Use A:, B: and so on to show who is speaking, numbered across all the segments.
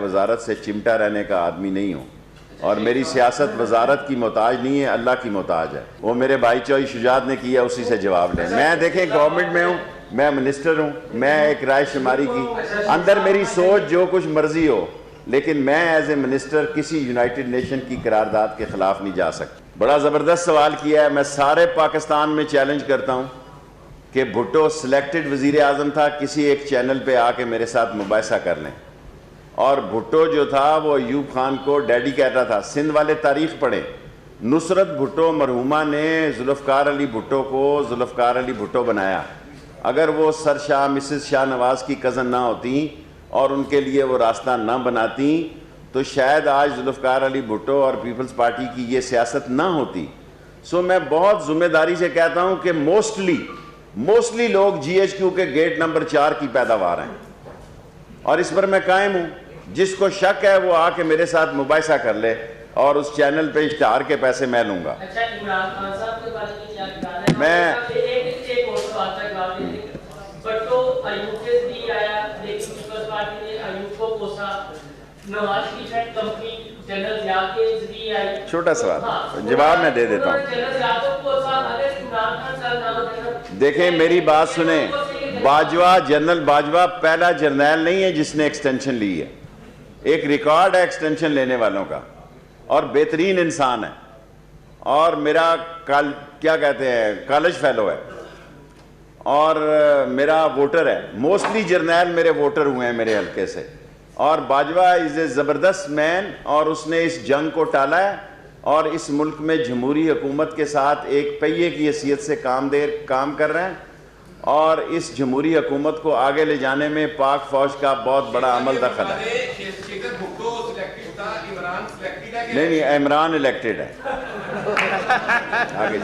A: وزارت سے چمٹا رہنے کا آدمی نہیں ہوں، اور میری سیاست وزارت کی محتاج نہیں ہے، اللہ کی محتاج ہے۔ وہ میرے بھائی چوئی شجاعت نے کیا، اسی سے جواب لیں۔ میں دیکھیں گورنمنٹ میں ہوں، میں منسٹر ہوں، میں ایک رائے شماری کی اندر میری سوچ جو کچھ مرضی ہو، لیکن میں ایز اے منسٹر کسی یونائٹڈ نیشن کی قرارداد کے خلاف نہیں جا سکتا۔ بڑا زبردست سوال کیا ہے، میں سارے پاکستان میں چیلنج کرتا ہوں کہ بھٹو سلیکٹڈ وزیر اعظم تھا، کسی ایک چینل پہ آ کے میرے ساتھ مباحثہ کر لیں۔ اور بھٹو جو تھا وہ ایوب خان کو ڈیڈی کہتا تھا۔ سندھ والے تاریخ پڑھیں، نصرت بھٹو مرحومہ نے ذوالفقار علی بھٹو کو ذوالفقار علی بھٹو بنایا۔ اگر وہ سر شاہ مسز شاہ نواز کی کزن نہ ہوتی اور ان کے لیے وہ راستہ نہ بناتی تو شاید آج ذوالفقار علی بھٹو اور پیپلز پارٹی کی یہ سیاست نہ ہوتی۔ سو میں بہت ذمہ داری سے کہتا ہوں کہ موسٹلی لوگ جی ایچ کیو کے گیٹ نمبر 4 کی پیداوار ہیں، اور اس پر میں قائم ہوں۔ جس کو شک ہے وہ آ کے میرے ساتھ مباحثہ کر لے، اور اس چینل پہ اشتہار کے پیسے میں لوں گا۔
B: اچھا، عمران خان صاحب کے بارے میں کیا خیال ہے؟
A: میں
B: ایک اور سوال تک جواب دیں۔ بھٹو ایوب کے ذریعے آیا، لیکن پیپلز پارٹی نے ایوب کو کوسا۔ نواز شریف ہے کمپنی جنرل ضیاء کے ذریعے آئی۔
A: چھوٹا سوال، جواب میں دے دیتا ہوں۔
B: جنرل ضیاء کو کوسا، اگر عمران خان صاحب
A: دیکھیں میری بات سنیں، باجوہ جنرل باجوہ پہلا جرنیل نہیں ہے جس نے ایکسٹینشن لی ہے، ایک ریکارڈ ہے ایکسٹینشن لینے والوں کا، اور بہترین انسان ہے، اور میرا کیا کہتے ہیں کالج فیلو ہے، اور میرا ووٹر ہے۔ موسٹلی جرنیل میرے ووٹر ہوئے ہیں میرے حلقے سے، اور باجوہ از اے زبردست مین، اور اس نے اس جنگ کو ٹالا ہے، اور اس ملک میں جمہوری حکومت کے ساتھ ایک پہیے کی حیثیت سے کام کر رہے ہیں، اور اس جمہوری حکومت کو آگے لے جانے میں پاک فوج کا بہت بڑا عمل دخل ہے۔ نہیں، عمران الیکٹڈ ہے۔ آگے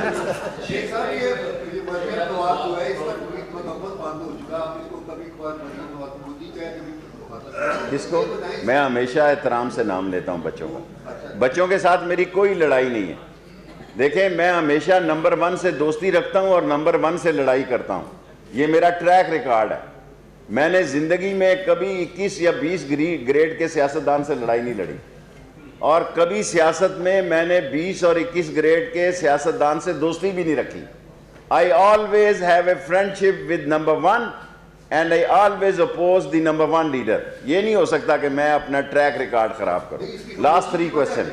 A: کس کو؟ میں ہمیشہ احترام سے نام لیتا ہوں بچوں کا، بچوں کے ساتھ میری کوئی لڑائی نہیں ہے۔ دیکھیں میں ہمیشہ نمبر 1 سے دوستی رکھتا ہوں اور نمبر 1 سے لڑائی کرتا ہوں، یہ میرا ٹریک ریکارڈ ہے۔ میں نے زندگی میں کبھی 21 یا 20 گریڈ کے سیاستدان سے لڑائی نہیں لڑی، اور کبھی سیاست میں نے 20 اور 21 گریڈ کے سیاستدان سے دوستی بھی نہیں رکھی۔ I always have a friendship with number 1 and I always oppose the number 1 leader۔ یہ نہیں ہو سکتا کہ میں اپنا ٹریک ریکارڈ خراب کروں۔ Last 3 question.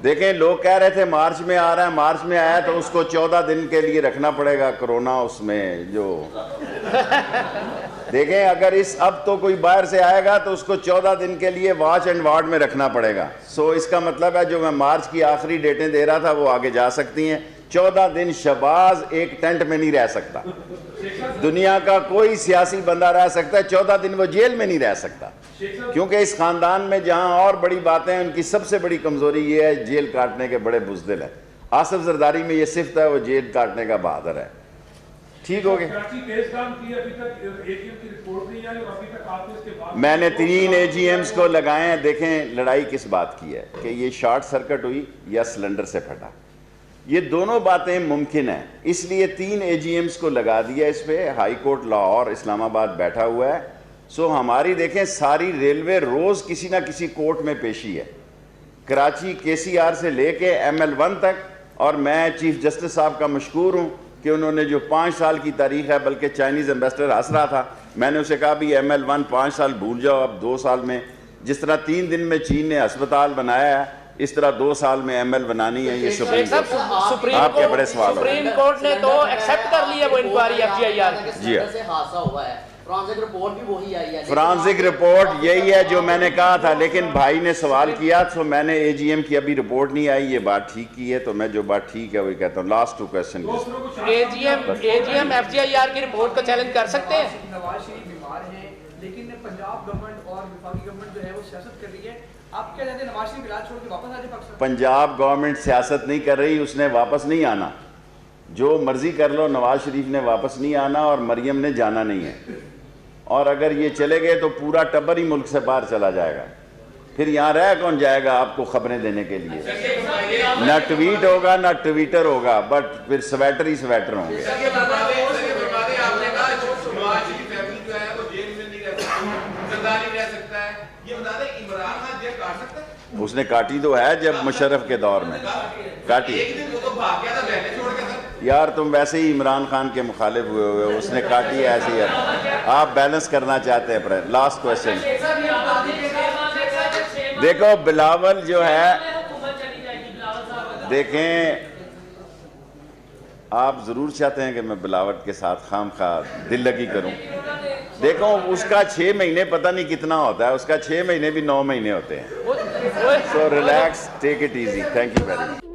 A: دیکھیں لوگ کہہ رہے تھے مارچ میں آ رہا ہے، مارچ میں آیا تو اس کو 14 دن کے لیے رکھنا پڑے گا کرونا اس میں جو دیکھیں اگر اب تو کوئی باہر سے آئے گا تو اس کو 14 دن کے لیے واچ اینڈ وارڈ میں رکھنا پڑے گا۔ سو اس کا مطلب ہے جو میں مارچ کی آخری ڈیٹیں دے رہا تھا وہ آگے جا سکتی ہیں۔ 14 دن شہباز ایک ٹینٹ میں نہیں رہ سکتا، دنیا کا کوئی سیاسی بندہ رہ سکتا ہے، 14 دن وہ جیل میں نہیں رہ سکتا، کیونکہ اس خاندان میں جہاں اور بڑی باتیں ہیں ان کی سب سے بڑی کمزوری یہ ہے جیل کاٹنے کے بڑے بزدل ہیں۔ آصف زرداری میں یہ صفت ہے، وہ جیل کاٹنے کا بہادر ہے۔ ٹھیک ہو گیا؟ میں نے 3 AGMs کو لگائے ہیں۔ دیکھیں لڑائی کس بات کی ہے کہ یہ شارٹ سرکٹ ہوئی یا سلنڈر سے پھٹا، یہ دونوں باتیں ممکن ہیں، اس لیے 3 AGMs کو لگا دیا۔ اس پہ ہائی کورٹ لاہور اسلام آباد بیٹھا ہوا ہے۔ سو ہماری دیکھیں ساری ریلوے روز کسی نہ کسی کورٹ میں پیشی ہے، کراچی KCR سے لے کے ML1 تک، اور میں چیف جسٹس صاحب کا مشکور ہوں کہ انہوں نے جو 5 سال کی تاریخ ہے، بلکہ چائنیز ایمبیسڈر ہنس رہا تھا، میں نے اسے کہا بھی ML1 5 سال بھول جاؤ، اب 2 سال میں جس طرح 3 دن میں چین نے ہسپتال بنایا ہے اس طرح 2 سال میں ML بنانی ہے۔ یہ سپریم آپ کے بڑے سوال
C: سپریم کورٹ نے تو ایکسیپٹ کر لی ہے وہ انکوائری FGIR۔
A: جی
C: حادثہ ہوا ہے، فرانزک رپورٹ بھی وہی آئی ہے،
A: فرانزک رپورٹ یہی ہے جو میں نے کہا تھا، لیکن بھائی نے سوال کیا تو میں نے AGM کی ابھی رپورٹ نہیں آئی، یہ بات ٹھیک کی ہے تو میں جو بات ٹھیک ہے وہی کہتا ہوں۔ Last 2 question.
C: AGM FGIR کی رپورٹ کو چیلنج کر سکتے ہیں؟
D: نواز شریف بیمار ہیں لیکن پنجاب گورنمنٹ اور وفاقی گورنمنٹ جو ہے وہ سیاست کر رہی ہے، آپ کیا کہتے ہیں نواز شریف علاج چھوڑ کے واپس آ جائے پاکستان؟
A: پنجاب گورنمنٹ سیاست نہیں کر رہی، اس نے واپس نہیں آنا، جو مرضی کر لو، نواز شریف نے واپس نہیں آنا اور مریم نے جانا نہیں ہے، اور اگر یہ چلے گئے تو پورا ٹبر ہی ملک سے باہر چلا جائے گا، پھر یہاں رہ کون جائے گا آپ کو خبریں دینے کے لیے؟ نہ ٹویٹ ہوگا نہ ٹویٹر ہوگا، بٹ پھر سویٹر ہی سویٹر ہوں گے۔
E: زندہ نہیں رہ سکتا ہے. یہ بتا دیں عمران خان جیل کاٹ سکتا ہے؟
A: اس نے کاٹی تو ہے جب مشرف کے دور میں کاٹی.
E: ایک دن وہ تو بھاگ گیا تھا بہنے چھوڑ کے تھا.
A: یار تم ویسے ہی عمران خان کے مخالف ہوئے ہوئے اس نے کاٹی ہے ایسی ہے. آپ بیلنس کرنا چاہتے ہیں. لاسٹ کویشچن دیکھو بلاول جو ہے دیکھیں آپ ضرور چاہتے ہیں کہ میں بلاول کے ساتھ خام خواہ دل لگی کروں. دیکھو اس کا 6 مہینے پتہ نہیں کتنا ہوتا ہے. اس کا 6 مہینے بھی 9 مہینے ہوتے ہیں. So relax take it easy. Thank you very much.